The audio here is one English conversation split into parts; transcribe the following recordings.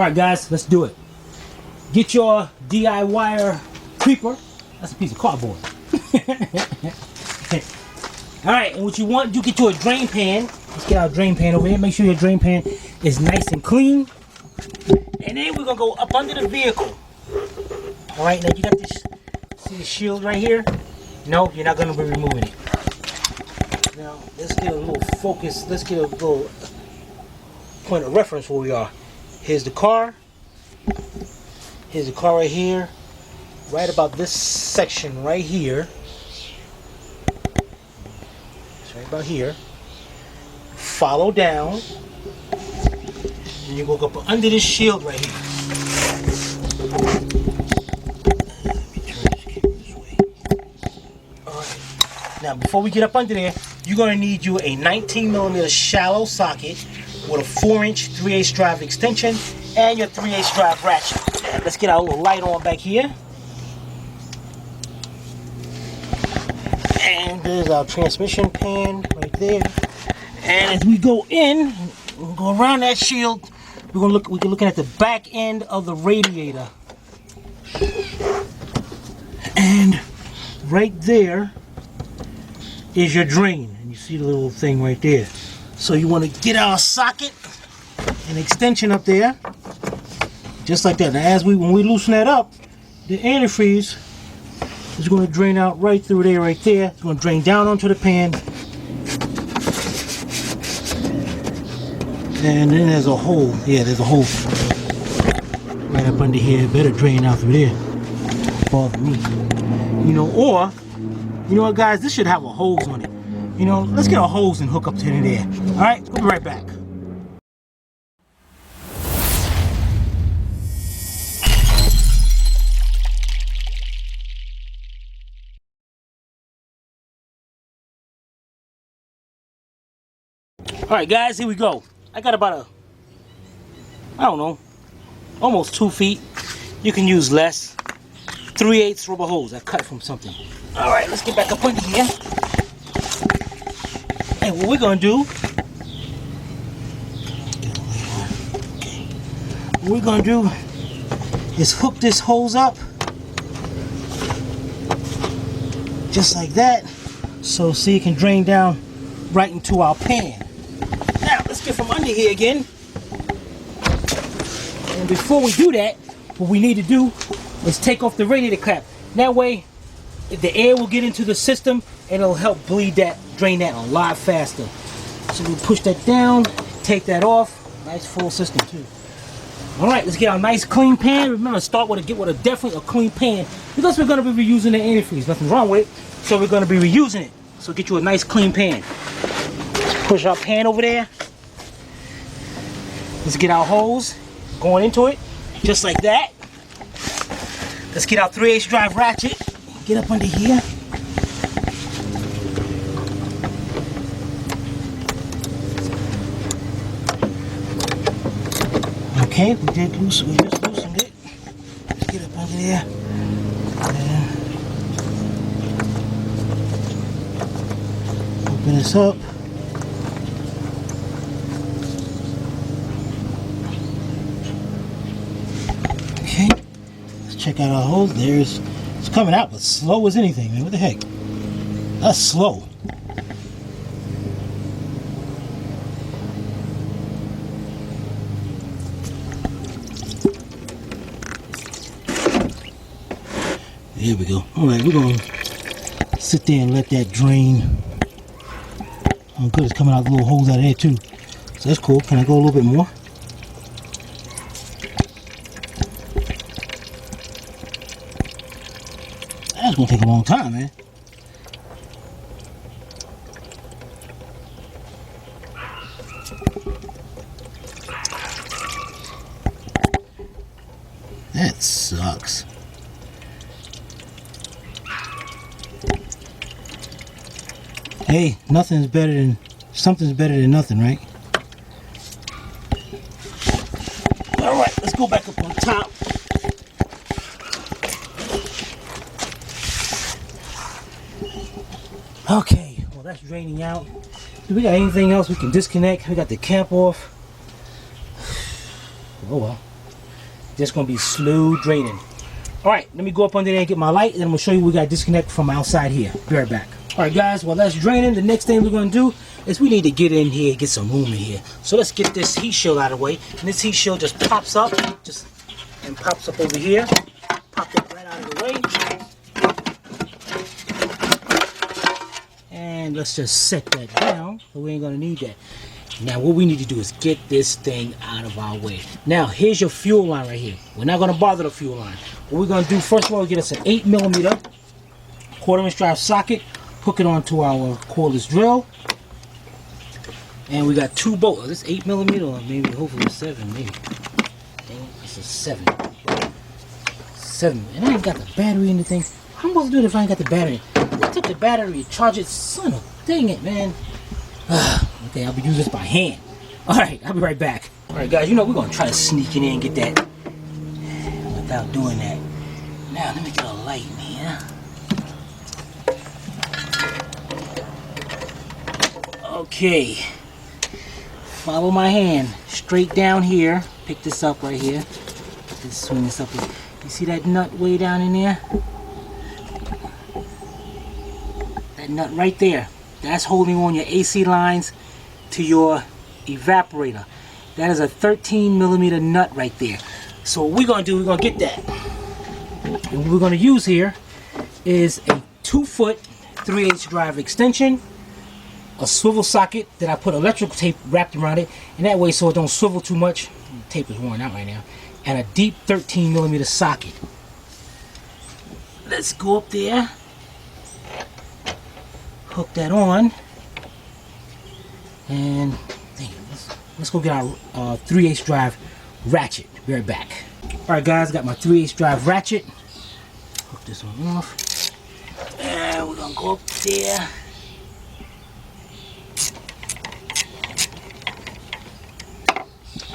Alright guys, let's do it. Get your DIY creeper. That's a piece of cardboard. Alright, and what you want, you get you a drain pan. Let's get our drain pan over here. Make sure your drain pan is nice and clean. And then we're going to go up under the vehicle. Alright, now you got this, see the shield right here? No, you're not going to be removing it. Now, let's get a little focus. Let's get a little point of reference where we are. Here's the car. Here's the car right here. Right about this section right here. It's right about here. Follow down. And you go up under this shield right here. Let me turn this camera this way. Alright. Now before we get up under there, you're going to need you a 19mm shallow socket with a 4-inch 3/8 drive extension and your 3/8 drive ratchet. Let's get our little light on back here. And there's our transmission pan right there. And as we go in, we'll go around that shield. We're looking at the back end of the radiator. And right there is your drain. And you see the little thing right there. So you want to get our socket and extension up there. Just like that. Now when we loosen that up, the antifreeze is going to drain out right through there, right there. It's going to drain down onto the pan. And then there's a hole. Yeah, there's a hole right up under here. It better drain out through there. Bother me. You know, or, you know what guys, this should have a hose on it. You know, let's get a hose and hook up to it in there. Alright, we'll be right back. Alright guys, here we go. I got about I don't know, almost 2 feet. You can use less. 3/8 rubber hose I cut from something. Alright, let's get back up under here. And what we're going to do, what we're going to do is hook this hose up just like that. So see, it can drain down right into our pan. Now, let's get from under here again. And before we do that, what we need to do is take off the radiator cap. That way, the air will get into the system and it'll help drain that a lot faster. So we push that down, take that off. Nice full system too. Alright, let's get our nice clean pan. Remember, get with a definitely a clean pan because we're going to be reusing the antifreeze. Nothing wrong with it. So we're going to be reusing it. So get you a nice clean pan. Push our pan over there. Let's get our hose going into it, just like that. Let's get our 3/8 drive ratchet. Get up under here. Okay, we just loosened it. Let's get up under there. And open this up. Okay, let's check out our hose. It's coming out, but slow as anything, man. What the heck? That's slow. There we go. Alright, we're going to sit there and let that drain. Oh good, it's coming out the little holes out of there too. So that's cool. Can I go a little bit more? That's going to take a long time, man. That sucks. Hey, something's better than nothing, right? Alright, let's go back up on top. Okay, well that's draining out. Do we got anything else we can disconnect? We got the cap off. Oh well. Just gonna be slow draining. All right, let me go up under there and get my light, and then I'm gonna show you what we got to disconnect from outside here. Be right back. All right, guys, while that's draining, the next thing we're gonna do is we need to get in here, get some room in here. So let's get this heat shield out of the way. And this heat shield just pops up, and pops up over here. Pop that right out of the way. And let's just set that down, so we ain't gonna need that. Now what we need to do is get this thing out of our way. Now here's your fuel line right here. We're not gonna bother the fuel line. What we're gonna do, first of all, get us an 8mm 1/4" drive socket, hook it onto our cordless drill. And we got 2 bolts. This 8mm, or maybe hopefully 7, maybe. Dang it, it's a 7. 7. And I ain't got the battery in the thing. How am I supposed to do it if I ain't got the battery? I took the battery to charge it. Son of, dang it, man. Okay, I'll be using this by hand. Alright, I'll be right back. Alright guys, you know we're gonna try to sneak in and get that without doing that. Now let me get a light in here. Okay. Follow my hand. Straight down here. Pick this up right here. Just swing this up. You see that nut way down in there? That nut right there. That's holding on your AC lines to your evaporator. That is a 13mm nut right there. So what we're going to do, we're going to get that. And what we're going to use here is a 2-foot 3/8 drive extension, a swivel socket that I put electrical tape wrapped around it, and that way so it don't swivel too much. The tape is worn out right now. And a deep 13mm socket. Let's go up there. Hook that on, and let's go get our 3/8 drive ratchet. Be right back. All right, guys, got my 3/8 drive ratchet. Hook this one off, and we're gonna go up there.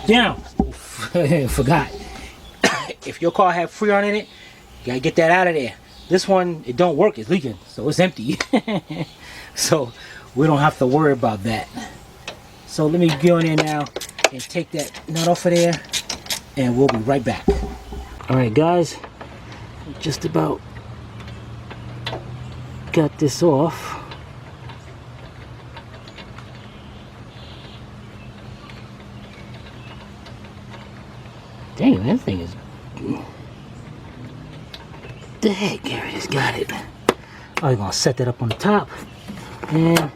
Down. Forgot. If your car had Freon in it, you gotta get that out of there. This one, it don't work, it's leaking, so it's empty. So we don't have to worry about that. So let me go in there now and take that nut off of there, and we'll be right back. Alright guys, just about got this off. Dang, that thing is... the heck, Gary just got it. Oh, you're gonna set that up on the top, and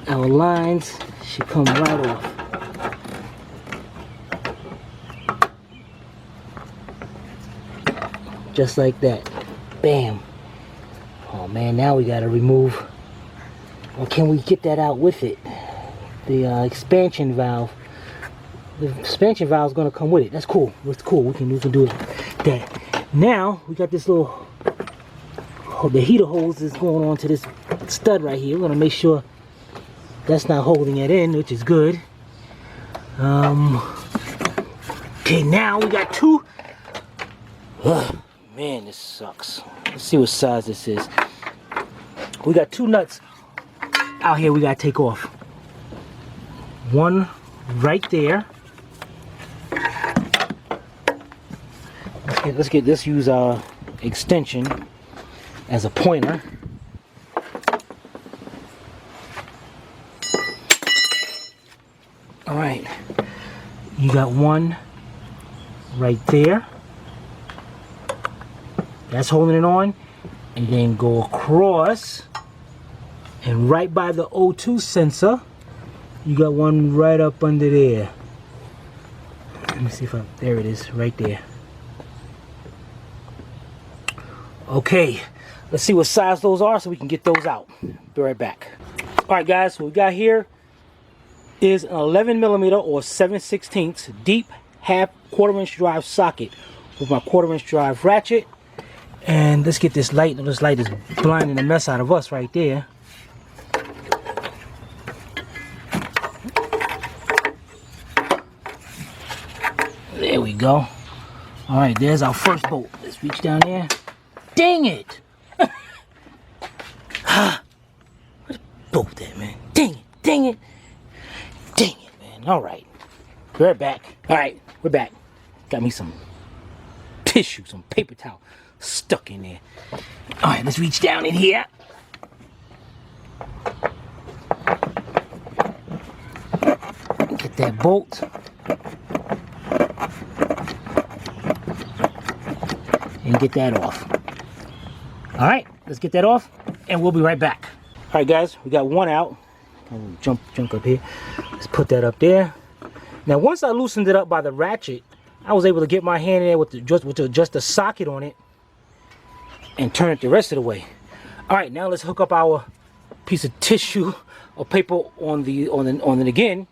our lines should come right off. Just like that. Bam. Oh man, now we gotta remove, or can we get that out with it? The expansion valve. The expansion valve is gonna come with it. That's cool. That's cool. We can do it. That. Now we got this little, the heater hose is going on to this stud right here. We're gonna make sure that's not holding it in, which is good. Okay, now we got 2. Man, this sucks. Let's see what size this is. We got 2 nuts out here we gotta take off. One right there. Let's use our extension as a pointer. All right, you got one right there. That's holding it on, and then go across, and right by the O2 sensor, you got one right up under there. Let me see if there it is, right there. Okay, let's see what size those are so we can get those out. Be right back. All right, guys, what we got here is an 11mm or 7/16 deep 1/4" drive socket with my 1/4" drive ratchet. And let's get this light. This light is blinding the mess out of us right there. There we go. All right, there's our first bolt. Let's reach down there. Dang it! Where's the bolt at, man? Dang it! Dang it! Dang it, man! All right, we're back. All right, we're back. Got me some tissue, some paper towel stuck in there. All right, let's reach down in here. Get that bolt. And get that off. All right, let's get that off and we'll be right back. All right, guys, we got one out. I'll jump up here. Let's put that up there. Now, once I loosened it up by the ratchet, I was able to get my hand in there with just the socket on it and turn it the rest of the way. All right, now let's hook up our piece of tissue or paper on it again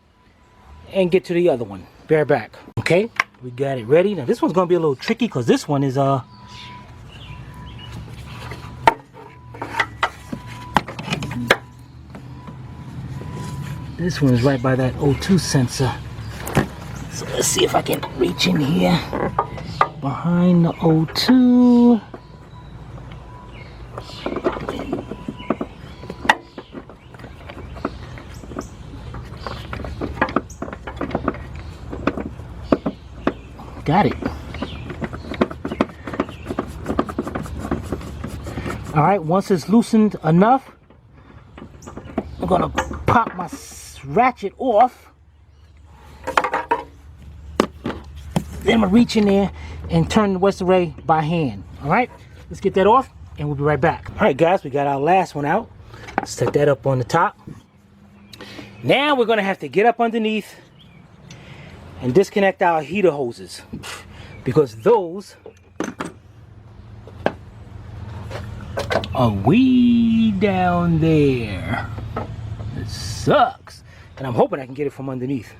and get to the other one. Be right back. Okay, we got it ready. Now this one's gonna be a little tricky because this one is this one is right by that O2 sensor. So let's see if I can reach in here behind the O2. Got it. All right, once it's loosened enough, I'm gonna pop my ratchet off. Then I'm gonna reach in there and turn the rest away by hand. All right, let's get that off and we'll be right back. All right, guys, we got our last one out. Set that up on the top. Now we're gonna have to get up underneath and disconnect our heater hoses because those are way down there. It sucks. And I'm hoping I can get it from underneath.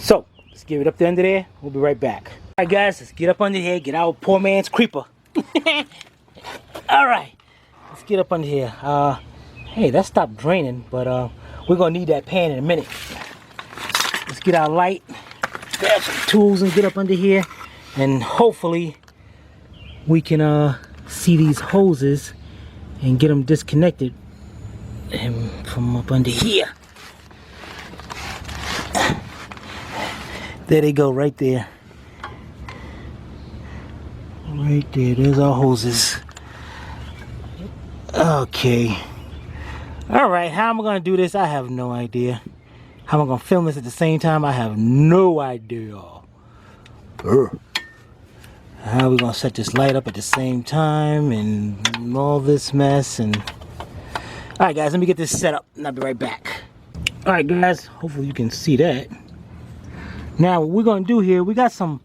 So, let's get it up there under there. We'll be right back. All right, guys, let's get up under here. Get our poor man's creeper. All right, let's get up under here. Hey, that stopped draining, but we're gonna need that pan in a minute. Let's get our light, grab some tools and get up under here. And hopefully we can see these hoses and get them disconnected from up under here. There they go, right there. Right there, there's our hoses. Okay. All right, how am I gonna do this? I have no idea. How am I gonna film this at the same time? I have no idea. How are we gonna set this light up at the same time and all this mess and... All right, guys, let me get this set up and I'll be right back. All right, guys, hopefully you can see that. Now, what we're gonna do here, we got some,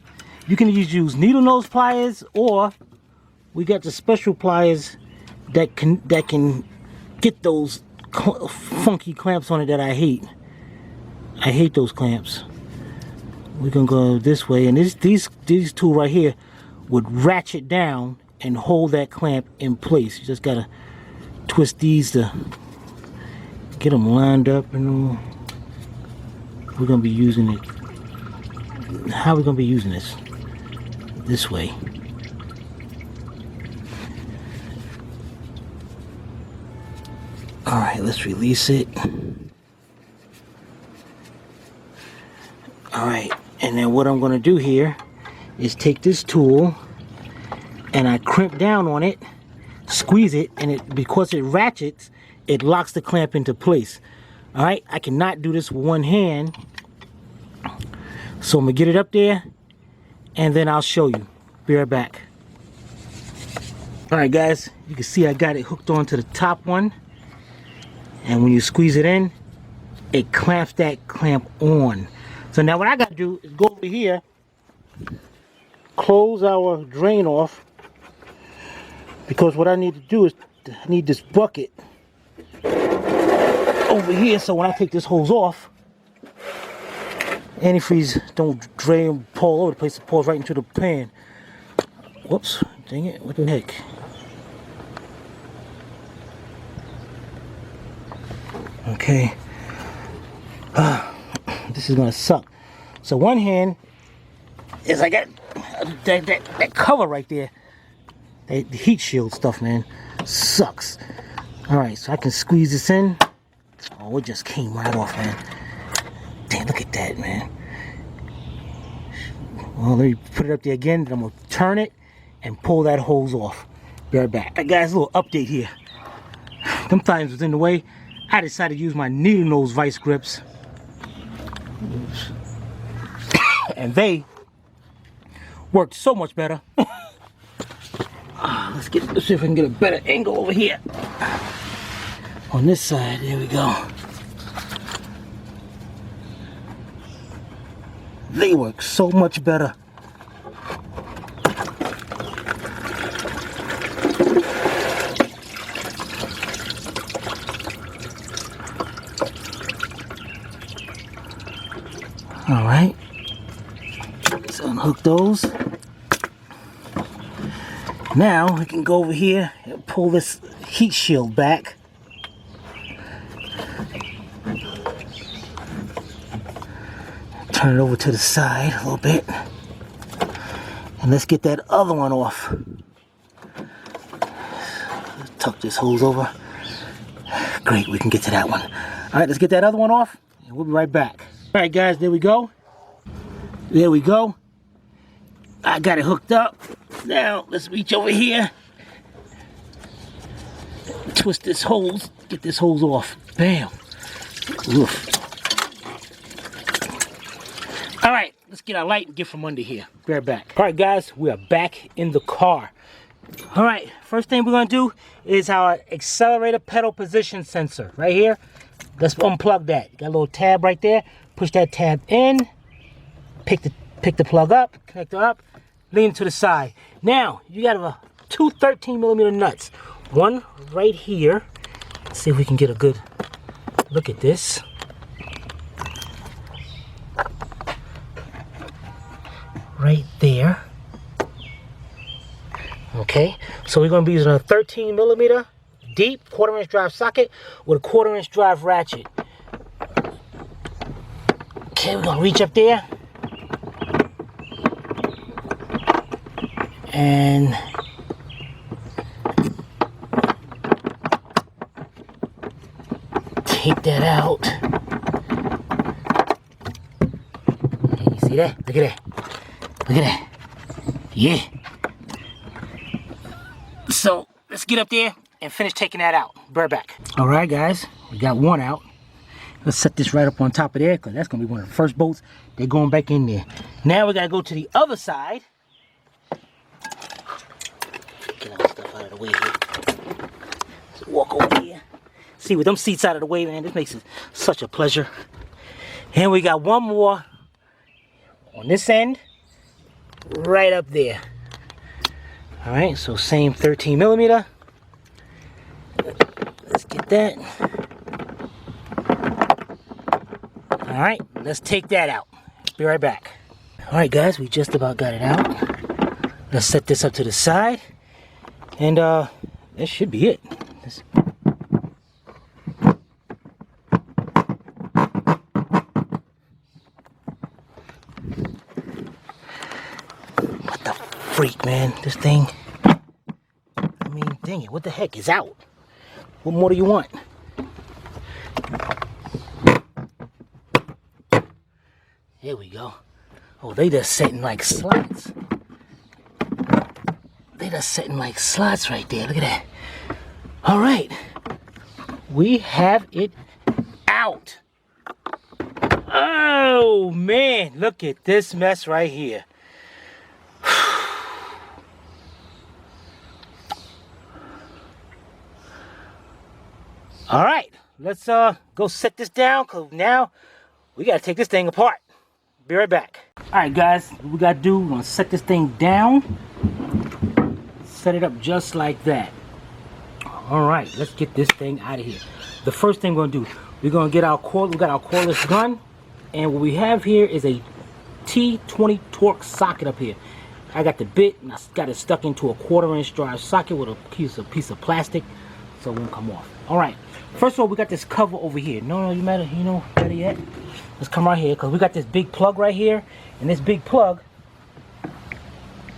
you can use needle nose pliers, or we got the special pliers that can get those funky clamps on it that I hate. I hate those clamps. We're gonna go this way, and these two right here would ratchet down and hold that clamp in place. You just gotta twist these to get them lined up, and we're gonna be using it. How are we gonna be using this? This way. All right, let's release it. All right, and then what I'm gonna do here is take this tool and I crimp down on it, squeeze it, and because it ratchets, it locks the clamp into place. All right, I cannot do this with one hand, so I'm gonna get it up there and then I'll show you. Be right back. All right, guys, you can see I got it hooked onto the top one, and when you squeeze it in, it clamps that clamp on. So now what I gotta do is go over here, close our drain off, because what I need to do is I need this bucket over here, so when I take this hose off, antifreeze don't drain, pour all over the place, it pours right into the pan. Whoops, dang it, what the heck? Okay, this is gonna suck. So one hand is I got that cover right there, the heat shield stuff, man, sucks. All right, so I can squeeze this in. Oh, it just came right off, man. Damn, look at that, man. Well, let me put it up there again, then I'm gonna turn it and pull that hose off. Be right back. Alright guys, a little update here. Sometimes was in the way. I decided to use my needle nose vice grips. And they worked so much better. Let's see if I can get a better angle over here. On this side, there we go. They work so much better. All right, let's unhook those. Now we can go over here and pull this heat shield back. Turn it over to the side a little bit. And let's get that other one off. Tuck this hose over. Great, we can get to that one. All right, let's get that other one off and we'll be right back. All right guys, there we go. There we go. I got it hooked up. Now let's reach over here. Twist this hose, get this hose off. Bam. Oof. All right, let's get our light and get from under here. Be right back. All right guys, we are back in the car. All right, first thing we're gonna do is our accelerator pedal position sensor right here. Let's unplug that. Got a little tab right there. Push that tab in. Pick the plug up, connector up, lean to the side. Now you got two 13mm nuts. One right here. Let's see if we can get a good look at this. Right there. Okay, so we're going to be using a 13mm deep 1/4" drive socket with a 1/4" drive ratchet. Okay, we're going to reach up there and take that out. Okay, you see that? Look at that. Look at that. Yeah. So let's get up there and finish taking that out. Be right back. All right, guys, we got one out. Let's set this right up on top of there because that's gonna be one of the first bolts. They're going back in there. Now we gotta go to the other side. Get all this stuff out of the way here. Let's walk over here. See, with them seats out of the way, man, this makes it such a pleasure. And we got one more on this end, right up there. All right, so same 13mm. Let's get that. All right, let's take that out. Be right back. All right, guys, we just about got it out. Let's set this up to the side, and that should be it. What the freak, man? This thing. I mean, dang it! What the heck is out? What more do you want? There we go. Oh, they just setting like slots. They just setting like slots right there. Look at that. All right. We have it out. Oh, man. Look at this mess right here. All right. Let's go set this down because now we got to take this thing apart. Be right back. All right, guys, what we got to do, we're going to set this thing down. Set it up just like that. All right, let's get this thing out of here. The first thing we're going to do, we're going to get our cord. We got our cordless gun. And what we have here is a T20 torque socket up here. I got the bit, and I got it stuck into a 1/4" drive socket with a piece of plastic, so it won't come off. All right, first of all, we got this cover over here. Better yet, let's come right here, because we got this big plug right here, and this big plug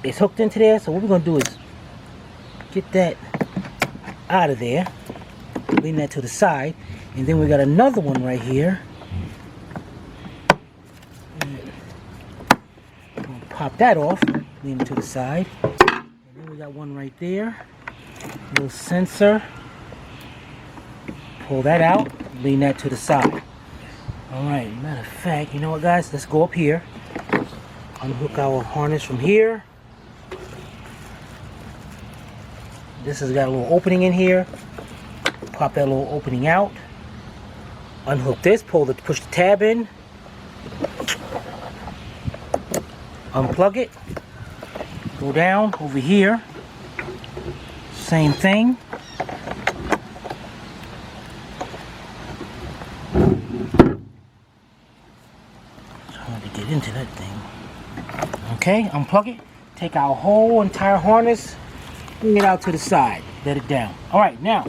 is hooked into there. So what we're going to do is get that out of there, lean that to the side, and then we got another one right here. pop that off, lean it to the side. And then we got one right there. Little sensor. Pull that out, lean that to the side. Alright, matter of fact, you know what guys, let's go up here. Unhook our harness from here. This has got a little opening in here. Pop that little opening out. Unhook this, push the tab in. Unplug it. Go down over here. Same thing. Trying to get into that thing. Okay, unplug it. Take our whole entire harness. Bring it out to the side. Let it down. Alright, now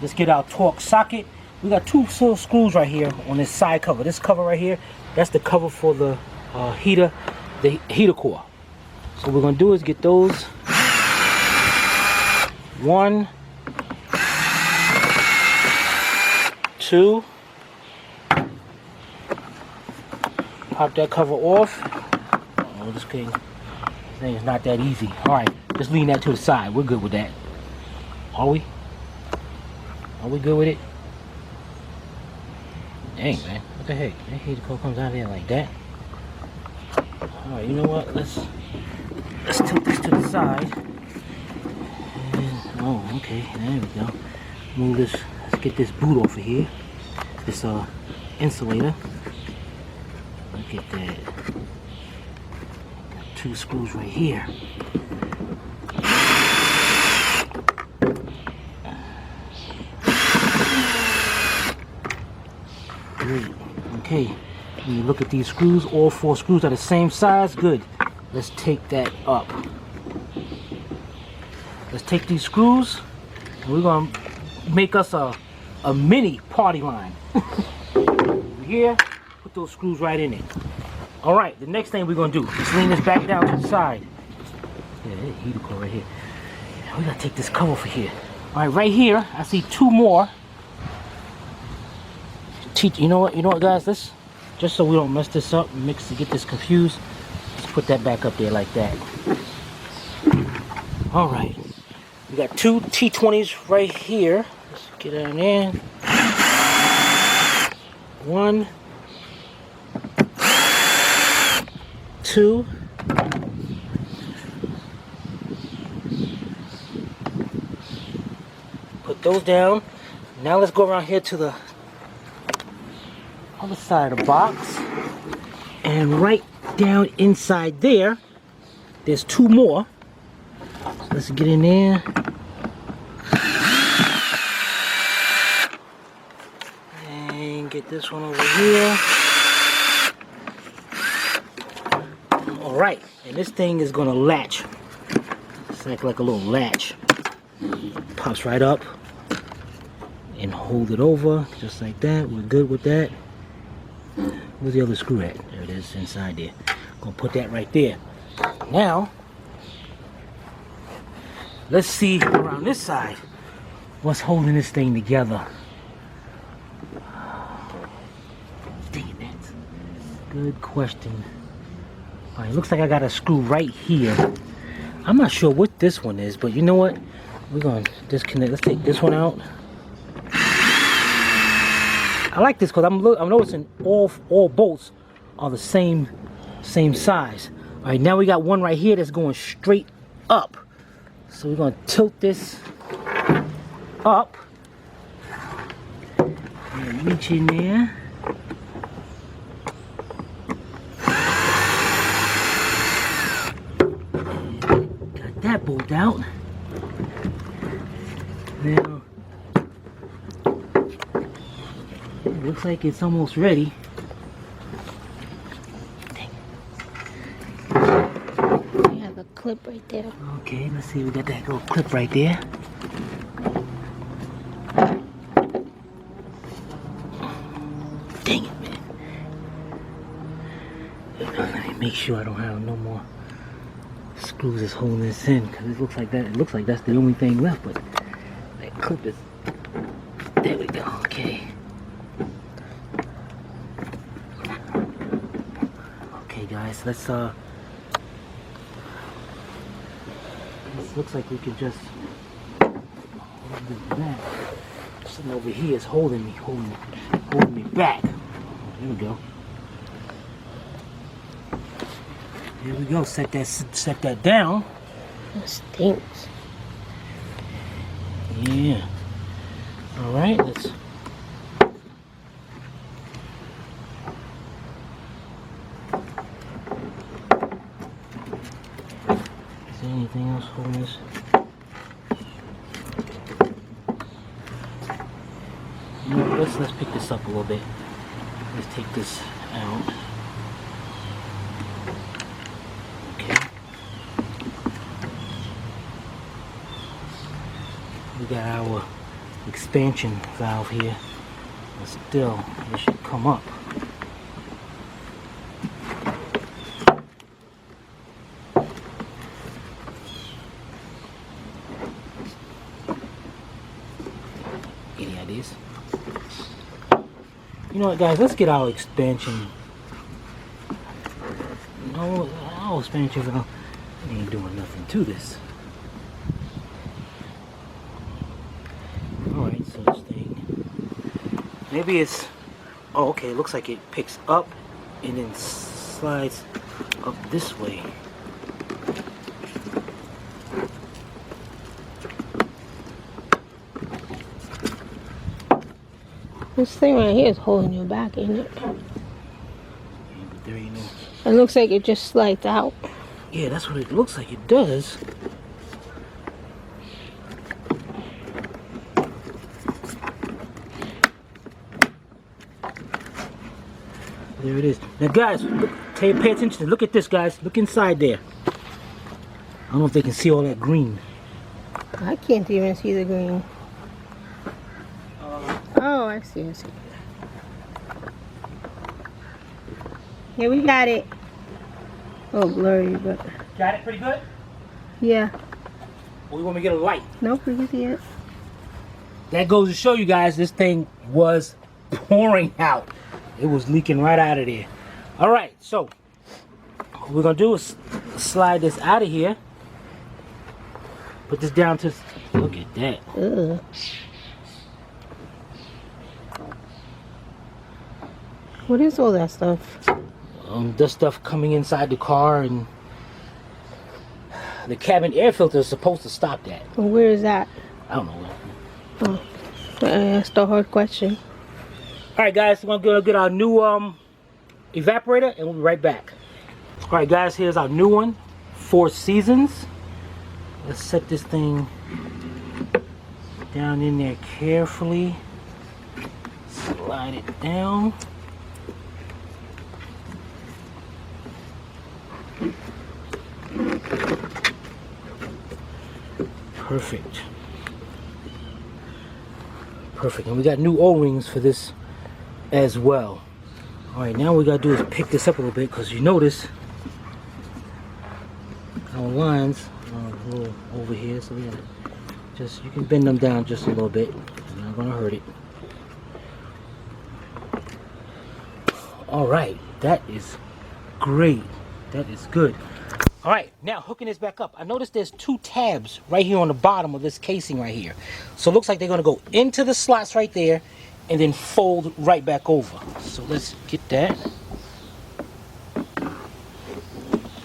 let's get our torque socket. We got two little screws right here on this side cover. This cover right here, that's the cover for the heater core. So what we're gonna do is get those. One, two. Pop that cover off. Oh, this thing is not that easy. Alright, just lean that to the side. We're good with that. Are we? Are we good with it? Dang, man. What the heck? That heater core comes out of there like that. Alright, you know what? Let's tilt this to the side. And, oh, okay. There we go. Move this. Let's get this boot off of here. This insulator. Look at that. Got two screws right here. Great. Okay. When you look at these screws, all four screws are the same size. Good. Let's take that up. Let's take these screws and we're gonna make us a mini party line. Over here, put those screws right in it. Alright, the next thing we're gonna do, just lean this back down to the side. Yeah, there's a heater core right here. We gotta take this cover for here. Alright, right here, I see two more. You know what guys, let's, just so we don't mess this up and get this confused, let's put that back up there like that. Alright, we got two T20s right here. Let's get on in. One, two. Put those down. Now let's go around here to the other side of the box, and right down inside there there's two more. So let's get in there and get this one over here. Alright, and this thing is gonna latch. It's like a little latch. Pops right up and hold it over just like that. We're good with that. Where's the other screw at? There it is, inside there. Gonna put that right there. Now, let's see around this side what's holding this thing together. Dang it. Good question. Alright, looks like I got a screw right here. I'm not sure what this one is, but you know what? We're gonna disconnect. Let's take this one out. I like this because I'm noticing all bolts are the same size. All right, now we got one right here that's going straight up. So we're going to tilt this up and reach in there. Got that bolt out. Now looks like it's almost ready. We have a clip right there. Okay, let's see. We got that little clip right there. Dang it, man. Let me make sure I don't have no more screws that's holding this in, because it looks like that. It looks like that's the only thing left, but that clip is. There we go. Okay. Okay guys, let's This looks like we could just hold this back. Something over here is holding me back. There we go. Here we go. Set that down. It stinks. Yeah. All right. Let's. Is there anything else holding this? You know, let's pick this up a little bit. Let's take this out. Okay. We got our expansion valve here. But still, it should come up. Any ideas? You know what, guys? Let's get our expansion. No, our expansion valve ain't doing nothing to this. All right, so this thing. Maybe it's. Oh, okay. It looks like it picks up and then slides up this way. This thing right here is holding you back, ain't it? Yeah, but there ain't no. It looks like it just slides out. Yeah, that's what it looks like it does. There it is. Now, guys, look, pay attention. Look at this, guys. Look inside there. I don't know if they can see all that green. I can't even see the green. Oh, I see. Yeah, we got it. Oh, blurry, but Got it pretty good? yeah. Or you want me to get a light? Nope, we can see it. That goes to show you guys this thing was pouring out. It was leaking right out of there. All right, so what we're going to do is slide this out of here. Put this down to, look at that. Ugh. What is all that stuff? The stuff coming inside the car, and the cabin air filter is supposed to stop that. Well, where is that? I don't know. Oh, I asked a hard question. All right, guys, we're gonna get our new evaporator, and we'll be right back. All right, guys, here's our new one, 4 Seasons. Let's set this thing down in there carefully. Slide it down. Perfect. Perfect. And we got new O-rings for this as well. Alright, now what we gotta do is pick this up a little bit, because you notice our lines are a little over here, so yeah, just you can bend them down just a little bit. You're not gonna hurt it. Alright, that is great. That is good. Alright, now hooking this back up. I noticed there's 2 tabs right here on the bottom of this casing right here. So it looks like they're going to go into the slots right there and then fold right back over. So let's get that.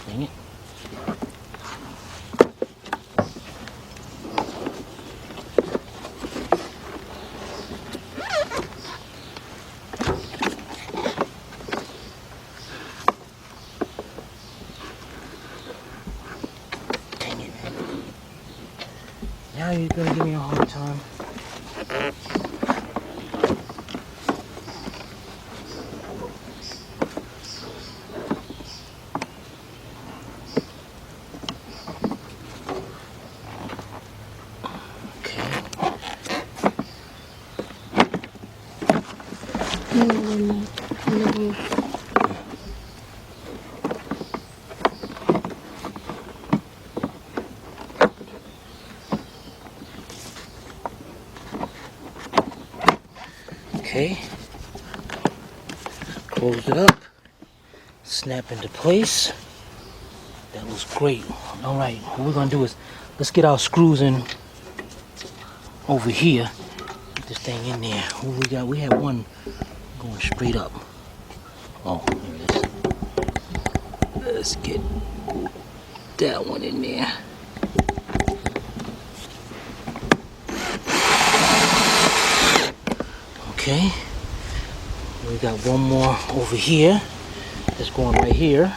Dang it. Now you're gonna give me a hard time. Okay, close it up, snap into place. That was feels great. All right, what we're gonna do is let's get our screws in over here. Get this thing in there. What we got? We have one going straight up. Oh, here it is. Let's get that one in there. Okay. We got one more over here. That's going right here.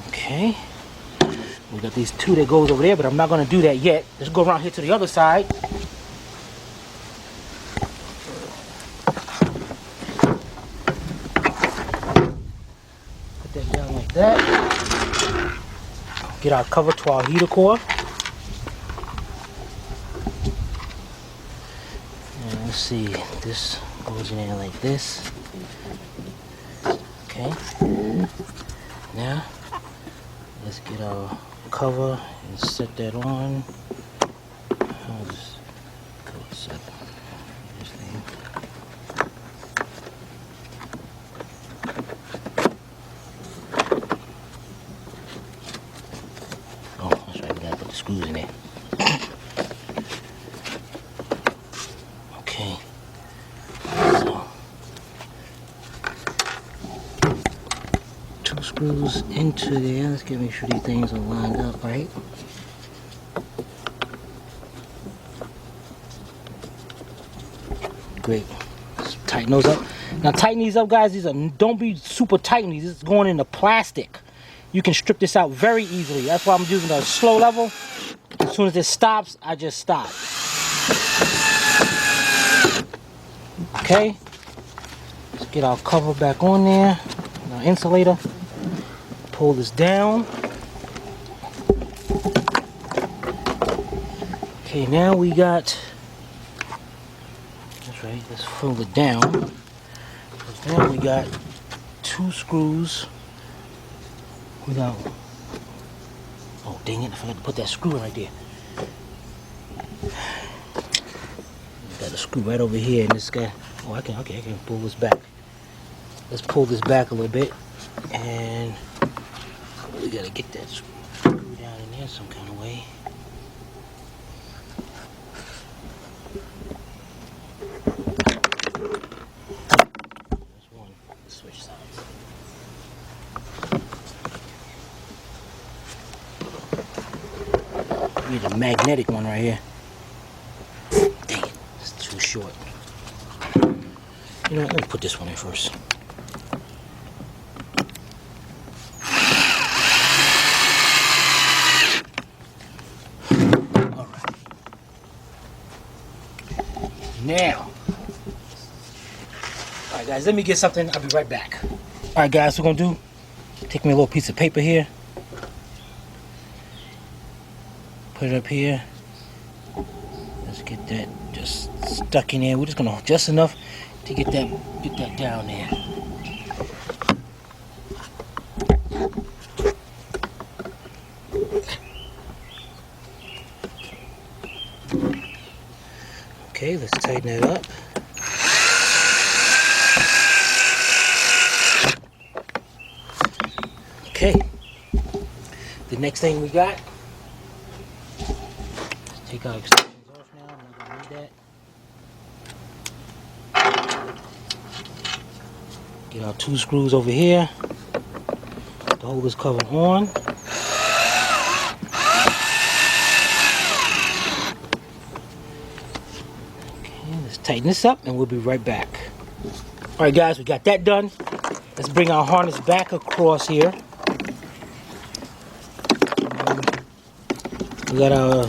Okay. We got these two that goes over there, but I'm not going to do that yet. Let's go around here to the other side. Put that down like that. Get our cover to our heater core. And let's see, this goes in there like this. Okay. Now, let's get our cover and set that on. I'll just go set this thing. Oh, that's right, we gotta put the screws in there. Okay. So, 2 screws into there. Let's make sure these things are lined up right. Great. Let's tighten those up. Now tighten these up, guys. Don't be super tight. These is going into plastic. You can strip this out very easily. That's why I'm using a slow level. As soon as it stops, I just stop. Okay. Let's get our cover back on there. Our insulator. Pull this down. Okay, now we got, that's right, let's fold it down. Because now we got 2 screws. We got, oh dang it, I forgot to put that screw right there. Got a screw right over here, and this guy, oh I can pull this back. Let's pull this back a little bit, and we gotta get that screw down in there some kind of way. There's one. Let's switch sides. We need a magnetic one right here. Dang it, it's too short. You know what, let me put this one in first. Now, alright guys, let me get something, I'll be right back. Alright guys, what we're gonna do, take me a little piece of paper here, put it up here, let's get that just stuck in there. We're just gonna, just enough to get that down there. Okay, let's tighten it up. Okay, the next thing we got, let's take our extensions off now. I'm not gonna need that. Get our 2 screws over here to hold this cover on. Tighten this up and we'll be right back. Alright guys, we got that done. Let's bring our harness back across here. We got our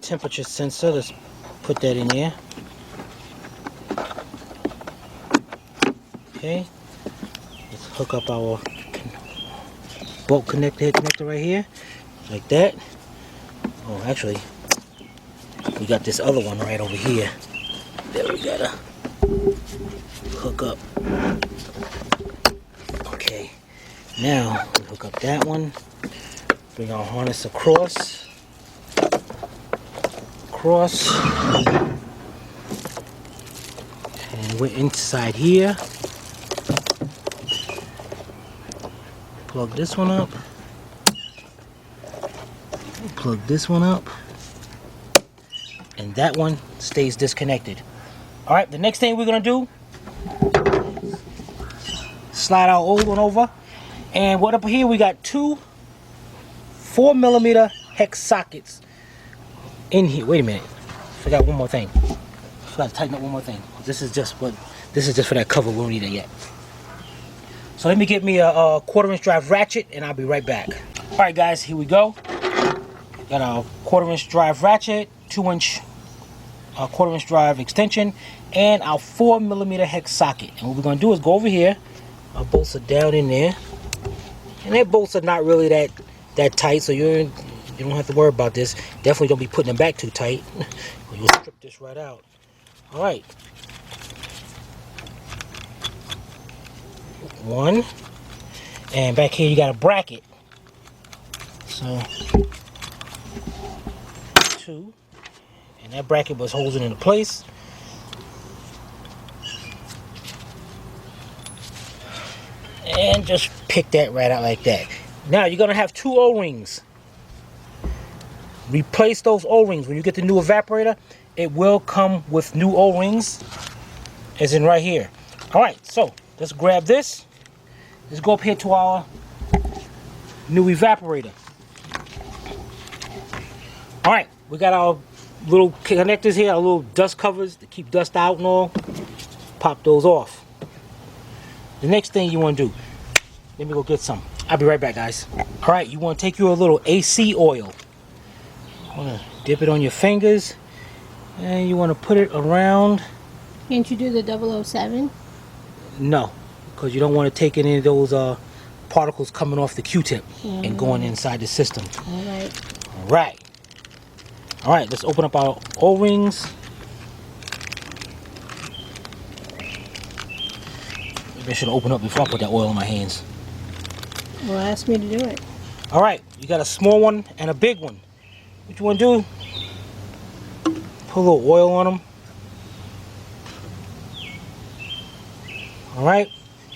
temperature sensor. Let's put that in there. Okay. Let's hook up our bolt connector right here. Like that. Oh, actually, we got this other one right over here that we gotta hook up. Okay. Now, we hook up that one. Bring our harness across. And we're inside here. Plug this one up. Plug this one up. And that one stays disconnected. Alright, the next thing we're going to do, slide our old one over. And what up here, we got two 4mm hex sockets in here. Wait a minute. Forgot one more thing. Forgot to tighten up one more thing. This is just for that cover. We don't need it yet. So let me get me a 1/4" drive ratchet and I'll be right back. Alright guys, here we go. Got a 1/4" drive ratchet, 2" 1/4" drive extension, and our 4mm hex socket. And what we're going to do is go over here. Our bolts are down in there. And their bolts are not really that tight, so you don't have to worry about this. Definitely don't be putting them back too tight. You'll strip this right out. Alright. One. And back here you got a bracket. So, two. And that bracket was holding it into place. And just pick that right out like that. Now you're going to have two O-rings. Replace those O-rings. When you get the new evaporator, it will come with new O-rings, as in right here. Alright, so let's grab this. Let's go up here to our new evaporator. Alright, we got our little connectors here, our little dust covers to keep dust out and all. Pop those off. The next thing you want to do, let me go get some. I'll be right back, guys. Alright, you want to take your little AC oil. You want to dip it on your fingers. And you want to put it around. Can't you do the 007? No, because you don't want to take any of those particles coming off the Q-tip and going inside the system. Alright. Alright. Alright, let's open up our O-rings. Maybe I should open up before I put that oil in my hands. Well, ask me to do it. Alright, you got a small one and a big one. What you want to do? Put a little oil on them. Alright,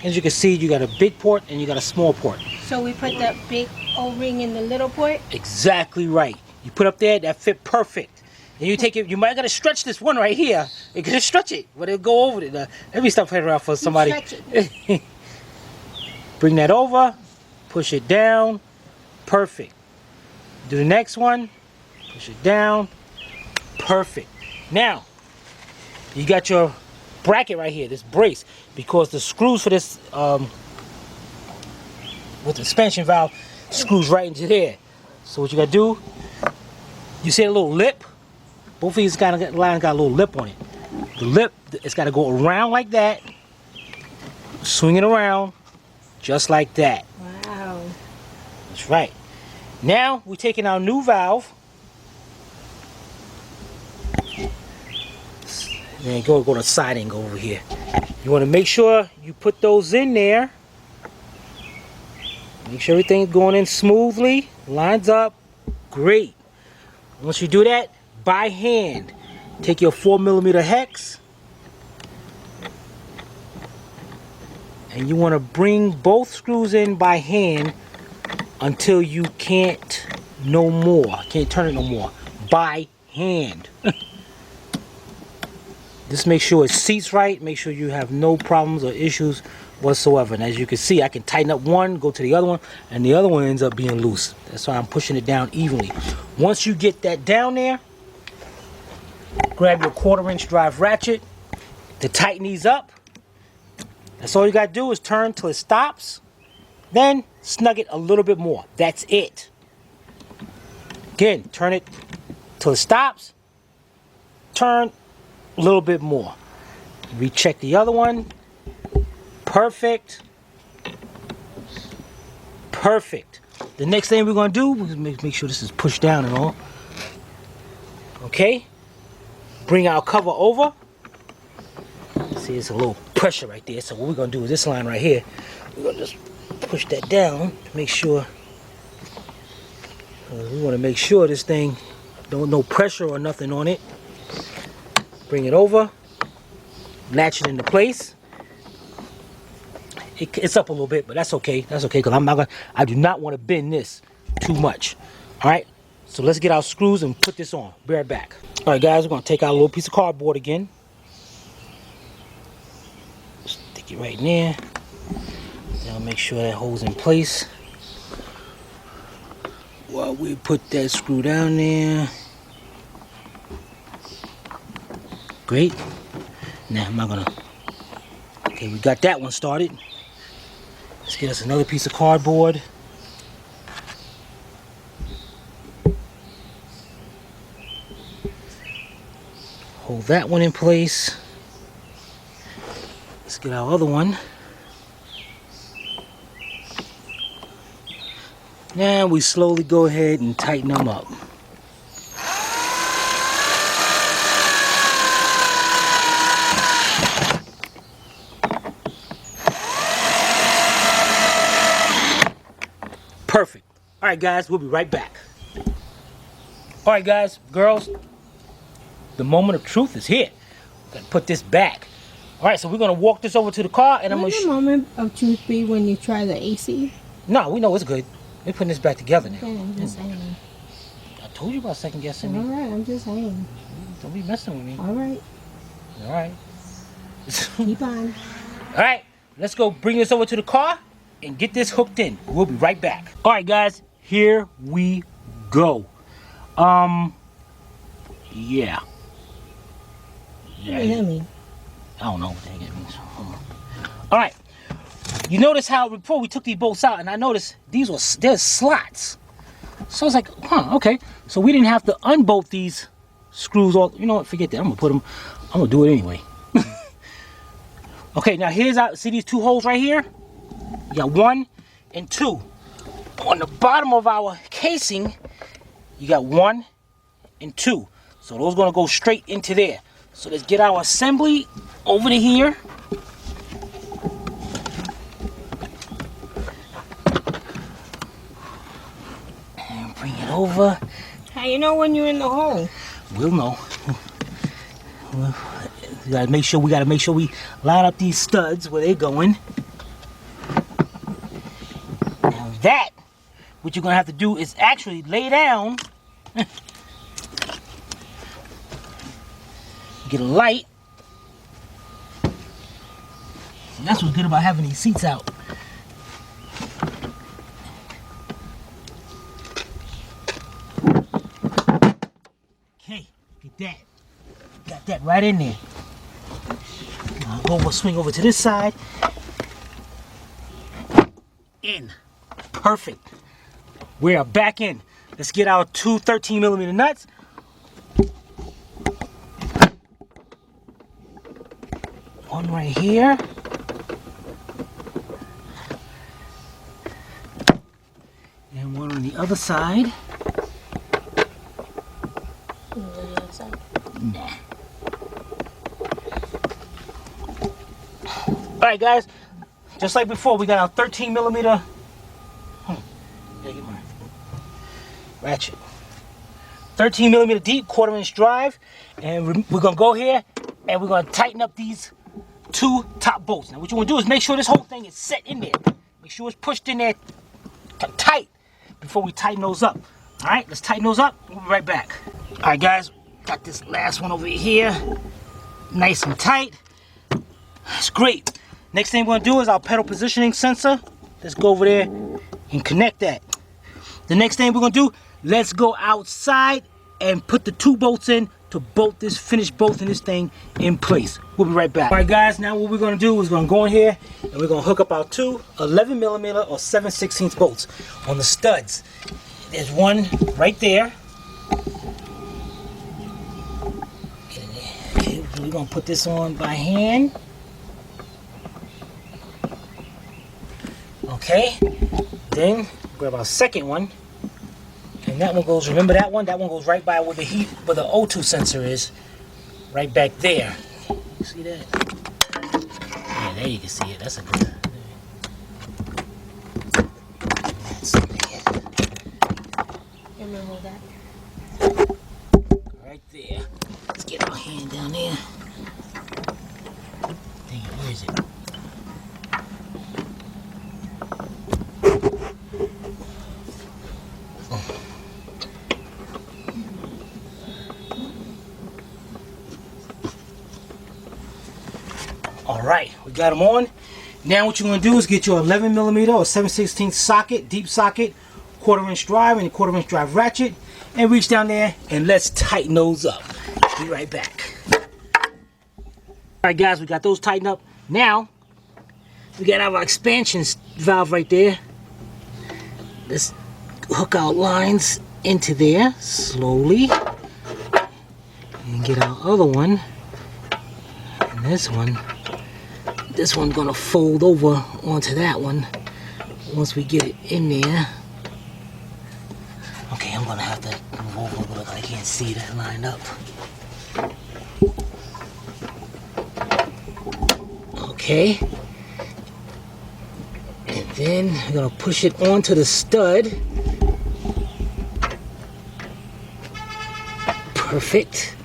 as you can see, you got a big port and you got a small port. So we put the big O-ring in the little port? Exactly right. You put up there, that fit perfect. And you take it, you might gotta stretch this one right here. You gotta stretch it, but it'll go over it. Let me stop playing around for somebody. Bring that over, push it down, perfect. Do the next one, push it down, perfect. Now, you got your bracket right here, this brace, because the screws for this with the expansion valve screws right into there. So what you gotta do, you see a little lip? Both of these lines got a little lip on it. The lip, it's gotta go around like that, swing it around, just like that. Wow. That's right. Now we're taking our new valve. Then go to the side and go over here. You want to make sure you put those in there. Make sure everything's going in smoothly, lines up. Great. Once you do that, by hand, take your 4mm hex and you want to bring both screws in by hand until you can't no more. Can't turn it no more. By hand. Just make sure it seats right. Make sure you have no problems or issues whatsoever. And as you can see, I can tighten up one, go to the other one, and the other one ends up being loose. That's why I'm pushing it down evenly. Once you get that down there, grab your 1/4" drive ratchet to tighten these up. That's all you got to do is turn till it stops. Then snug it a little bit more. That's it. Again, turn it till it stops. Turn a little bit more. Recheck the other one. Perfect. Perfect. The next thing we're going to do is make sure this is pushed down and all. Okay. Bring our cover over. See, it's a little pressure right there. So what we're going to do is this line right here. We're going to just push that down to make sure. We want to make sure this thing, no pressure or nothing on it. Bring it over, latch it into place. It's up a little bit, but that's okay. That's okay, because I do not want to bend this too much. All right, so let's get our screws and put this on. Be right back. All right, guys, we're gonna take out a little piece of cardboard again. Stick it right in there. Now make sure that holds in place. While we put that screw down there. Great. Now I'm not gonna. Okay, we got that one started. Let's get us another piece of cardboard. Hold that one in place. Let's get our other one. Now we slowly go ahead and tighten them up. Perfect. All right, guys, we'll be right back. All right, guys, girls, the moment of truth is here. Gotta put this back. All right, so we're gonna walk this over to the car, and I'm gonna. Will the moment of truth be when you try the AC? No, we know it's good. We're putting this back together now. Okay, I'm just saying. I told you about second guessing All me. right, I'm just saying. Don't be messing with me. All right, All right. keep on. All right, let's go bring this over to the car and get this hooked in. We'll be right back. All right, guys, here we go. Yeah. What does that mean? I don't know what the heck it means. All right. You notice how before we took these bolts out, and I noticed there's slots. So I was like, huh, okay. So we didn't have to unbolt these screws all. You know what? Forget that. I'm gonna do it anyway. Okay, now see these two holes right here? You got 1 and 2. On the bottom of our casing, you got 1 and 2. So those are gonna go straight into there. So let's get our assembly over to here. And bring it over. How you know when you're in the hole? We'll know. We gotta make sure we line up these studs where they're going. Now that, what you're gonna have to do is actually lay down. Get a light. And that's what's good about having these seats out. Okay, get that. Got that right in there. I'll swing over to this side. In. Perfect. We are back in. Let's get our two 13mm nuts. One right here. And one on the other side. Nah. Alright guys, just like before, we got our 13mm ratchet. 13mm deep, 1/4" drive, and we're gonna go here and we're gonna tighten up these 2 top bolts. Now what you wanna do is make sure this whole thing is set in there. Make sure it's pushed in there tight before we tighten those up. Alright, let's tighten those up. We'll be right back. Alright guys, got this last one over here. Nice and tight. That's great. Next thing we're gonna do is our pedal positioning sensor. Let's go over there and connect that. The next thing we're gonna do, let's go outside and put the 2 bolts in to finish bolting this thing in place. We'll be right back. All right guys, now what we're gonna do is gonna go in here and we're gonna hook up our 2 11mm or 7/16 bolts on the studs. There's one right there. Okay, we're gonna put this on by hand. Okay, then grab our second one, and that one goes, remember that one? That one goes right by where the O2 sensor is, right back there. You see that? Yeah, there you can see it. That's a good. remember that. Right there. Let's get our hand down there. Dang it, where is it? All right, we got them on. Now what you're gonna do is get your 11mm or 7/16 socket, deep socket, 1/4 inch drive and a 1/4 inch drive ratchet, and reach down there and let's tighten those up. Be right back. All right, guys, we got those tightened up. Now we got our expansion valve right there. Let's hook our lines into there slowly, and get our other one. And this one's gonna fold over onto that one once we get it in there. Okay, I'm gonna have to move over because I can't see that lined up. Okay. And then I'm gonna push it onto the stud. Perfect.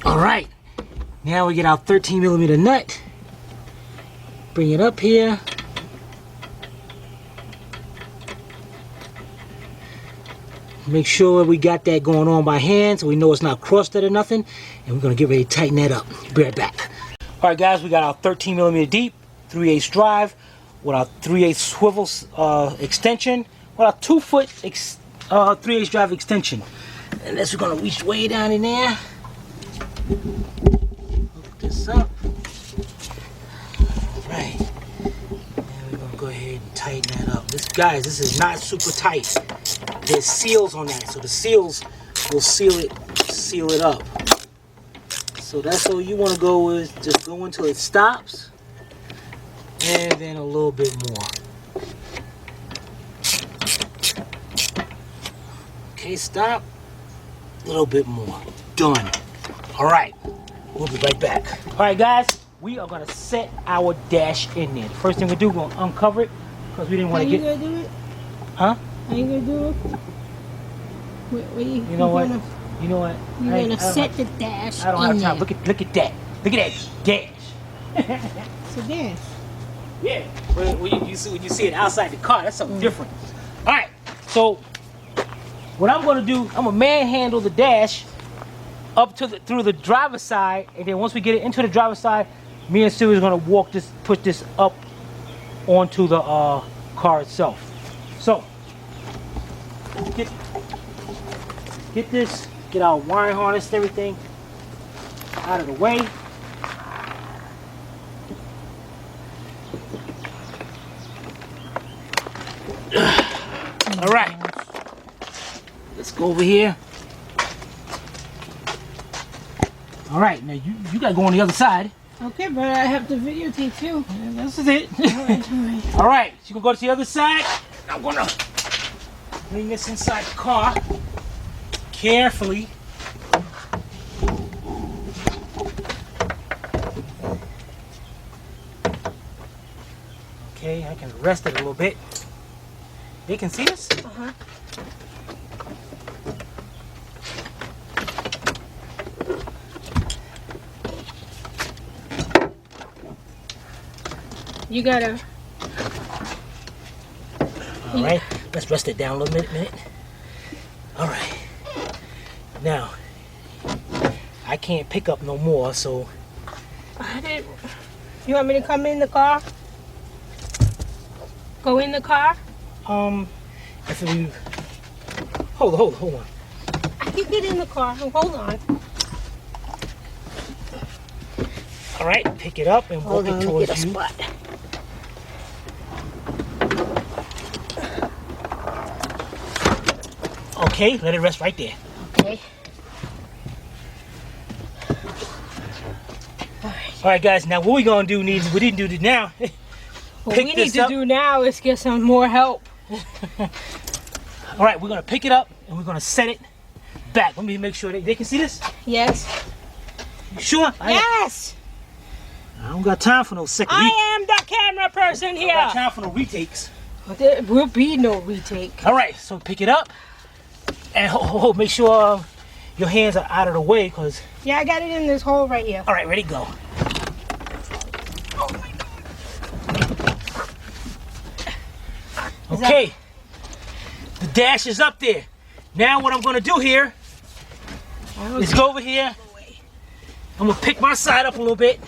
All right. Now we get our 13mm nut, bring it up here, make sure we got that going on by hand so we know it's not crusted or nothing, and we're going to get ready to tighten that up. Be right back. All right, guys, we got our 13mm deep, 3/8 drive with our 3/8 swivel extension with our 2-foot 3/8 drive extension. And this we're going to reach way down in there. This up. Alright. And we're gonna go ahead and tighten that up. This is not super tight. There's seals on that, so the seals will seal it up. So that's all you want to go is just go until it stops, and then a little bit more. Okay, stop. A little bit more. Done. Alright. We'll be right back. Alright, guys, we are going to set our dash in there. The first thing we do, we're going to uncover it because we didn't want to get... How you going to do it? Huh? How you going to do it? You know what? You know what? You're going to set the dash in I don't have time. there. Look at that. Look at that dash. It's a dash. Yeah. When you see it outside the car, that's something different. Alright, so what I'm going to do, I'm going to manhandle the dash up to through the driver's side, and then once we get it into the driver's side, me and Sue is gonna push this up onto the car itself. So get our wiring harness and everything out of the way. All right, let's go over here. All right, now you got to go on the other side. Okay, but I have to videotape too. And this is it. All right. All right, so you can go to the other side. I'm gonna bring this inside the car carefully. Okay, I can rest it a little bit. They can see us? Uh-huh. You gotta... All right, let's rest it down a little minute. All right. Now, I can't pick up no more, so... You want me to come in the car? Go in the car? If we... Hold on. I can get in the car. Hold on. All right, pick it up and walk it towards get a you. spot. Okay, let it rest right there. Okay. All right, guys. Now, what we gonna do? We didn't do this now. What we need to do now is get some more help. All right, we're gonna pick it up and we're gonna set it back. Let me make sure they can see this. Yes. You sure? Yes. I don't got time for no second. I am the camera person I here. don't got time for no retakes. But there will be no retake. All right, so pick it up and make sure your hands are out of the way, cause. Yeah, I got it in this hole right here. All right, ready, go. Okay, the dash is up there. Now what I'm gonna do here is go over here. I'm gonna pick my side up a little bit.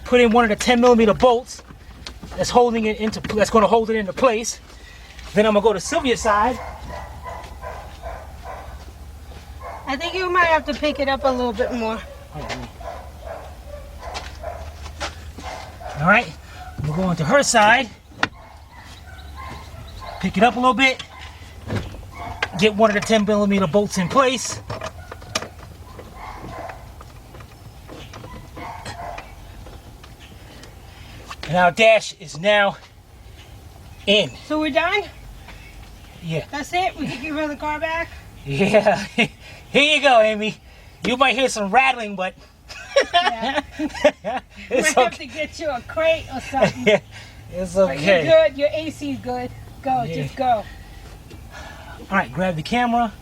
Put in one of the 10mm bolts that's holding it into. That's gonna hold it into place. Then I'm gonna go to Sylvia's side. I think you might have to pick it up a little bit more. All right, I'm gonna go into her side. Pick it up a little bit. Get one of the 10mm bolts in place. And our dash is now in. So we're done? Yeah. That's it? We can give her the car back? Yeah. Here you go, Amy. You might hear some rattling, but Yeah. it's Might have okay. to get you a crate or something. It's But okay. you're good. Your AC's good. Go, Yeah. just go. All right, grab the camera.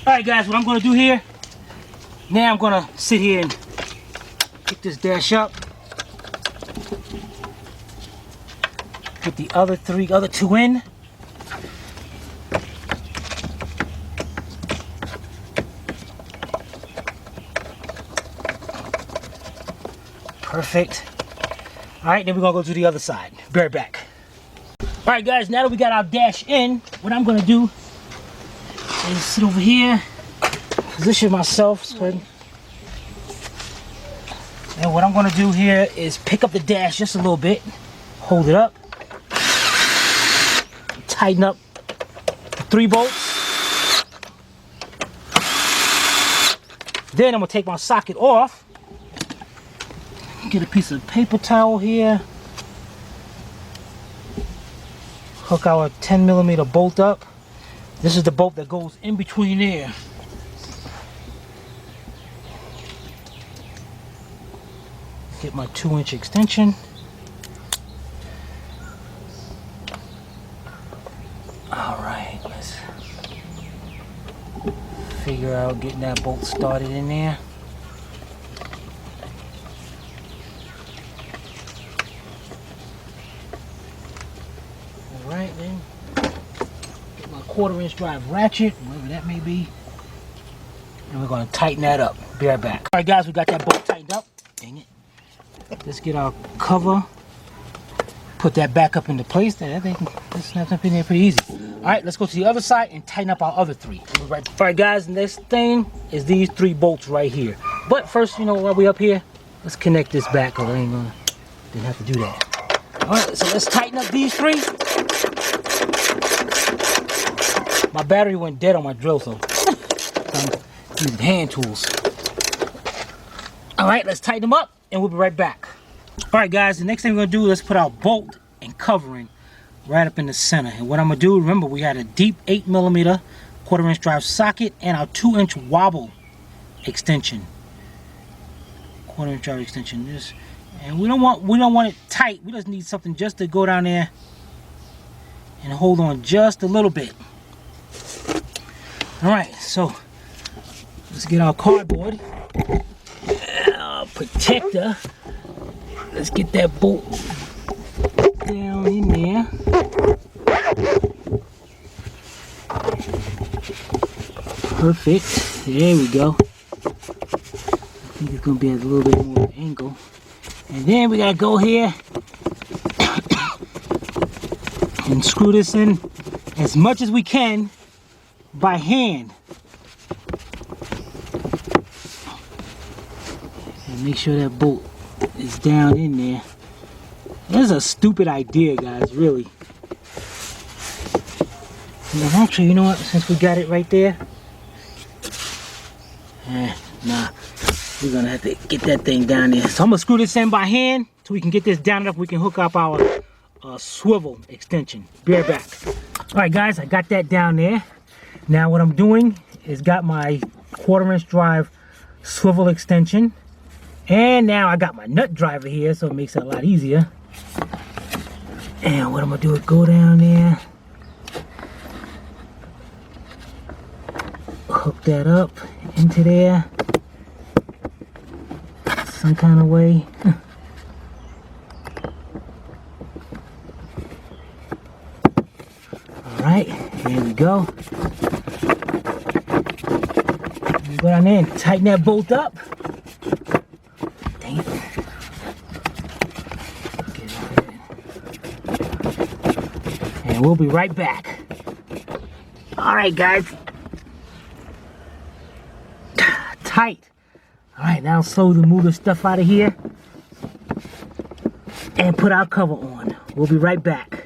All right, guys, what I'm gonna do here, now I'm gonna sit here and pick this dash up. Put the other two in. Perfect. All right, then we're gonna go to the other side. Be right back. All right, guys, now that we got our dash in, what I'm gonna do is sit over here, position myself, spread. And what I'm gonna do here is pick up the dash just a little bit, hold it up, tighten up the 3 bolts. Then I'm gonna take my socket off. Get a piece of paper towel here. Hook our 10mm bolt up. This is the bolt that goes in between there. Get my 2-inch extension. All right, let's figure out getting that bolt started in there. All right, then get my 1/4-inch drive ratchet, whatever that may be, and we're going to tighten that up. Be right back. All right, guys, we got that bolt tightened up. Dang it. Let's get our cover, put that back up into place. I think this snaps up in there pretty easy. All right, let's go to the other side and tighten up our other 3. All right, guys, next thing is these 3 bolts right here. But first, you know, while we up here, let's connect this back, because I didn't have to do that. All right, so let's tighten up these 3. My battery went dead on my drill, so I'm using hand tools. All right, let's tighten them up, and we'll be right back. All right, guys, the next thing we're gonna do, let's put our bolt and covering right up in the center. And what I'm gonna do, remember, we had a deep 8mm 1/4-inch drive socket and our 2-inch wobble extension. 1/4-inch drive extension. And we don't want it tight. We just need something just to go down there and hold on just a little bit. All right, so let's get our cardboard. Protector. Let's get that bolt down in there. Perfect. There we go. I think it's gonna be at a little bit more angle. And then we gotta go here and screw this in as much as we can by hand. And make sure that bolt is down in there. This is a stupid idea, guys, really. And actually, you know what? Since we got it right there, nah, we're gonna have to get that thing down there. So I'm gonna screw this in by hand so we can get this down enough we can hook up our swivel extension. Be right back. All right, guys, I got that down there. Now what I'm doing is got my 1/4" drive swivel extension. And now I got my nut driver here, so it makes it a lot easier. And what I'm gonna do is go down there, hook that up into there some kind of way. Alright, there we go. Go down there and tighten that bolt up. Dang it. And we'll be right back. Alright guys. Tight. Alright, now slowly move the stuff out of here and put our cover on. We'll be right back.